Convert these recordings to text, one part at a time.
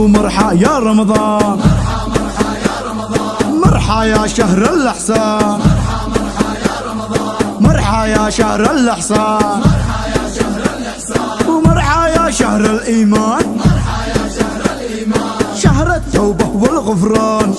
ومرحى يا رمضان، مرحى يا شهر الإحسان، مرحى يا شهر الإحسان، ومرحى يا شهر الإيمان، شهر التوبة والغفران.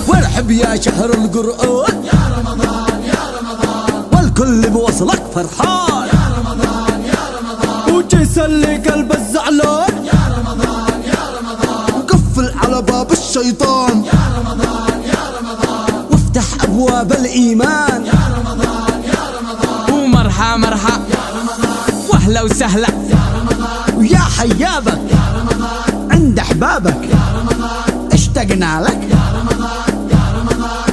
وارحب يا شهر القرآن يا رمضان يا رمضان، والكل بوصلك فرحان يا رمضان يا رمضان، وتسلي قلب الزعلان يا رمضان يا رمضان، وقفل على باب الشيطان يا رمضان يا رمضان، وافتح أبواب الإيمان يا رمضان يا رمضان، ومرحى مرحى يا رمضان، واهلا وسهلا يا رمضان، ويا حيابك يا رمضان، عند أحبابك يا رمضان، اشتقنا لك يا رمضان يا رمضان،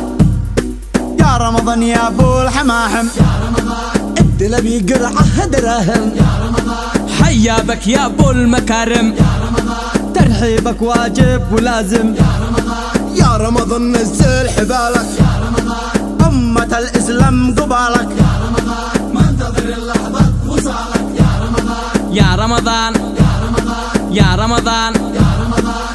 يا رمضان يا ابو الحماحم، يا رمضان، ادل بي قرعة دراهم يا رمضان، حيابك يا ابو المكارم، يا رمضان، ترحيبك واجب ولازم يا رمضان، يا رمضان نزل حبالك يا رمضان، أمة الإسلام قبالك، يا رمضان، منتظر اللحظة وصالك، يا رمضان يا رمضان يا رمضان يا رمضان. يا رمضان.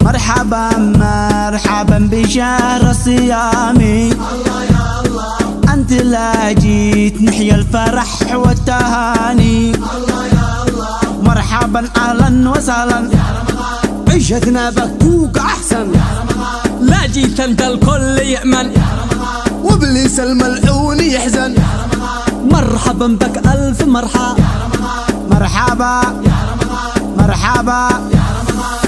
مرحبا مرحبا بشهر الصيام، الله يا الله، أنت لا جيت نحيا الفرح والتهاني، الله يا الله، مرحبا أهلا وسهلا، يا رمضان، عيشتنا بكوك أحسن يا رمضان، لا جيت انت الكل يأمن، يا رمضان، وابليس الملعون يحزن يا رمضان، مرحبا بك ألف مرحب يا رمضان، مرحبا يا رمضان، مرحبا يا رمضان،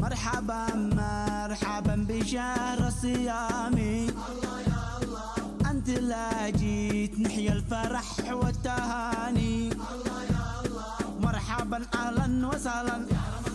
مرحبا مرحبا بشهر الصيام، الله يا الله، أنت لا جيت نحيا الفرح والتهاني، الله يا الله، مرحبا أهلا وسهلا، يا رمضان.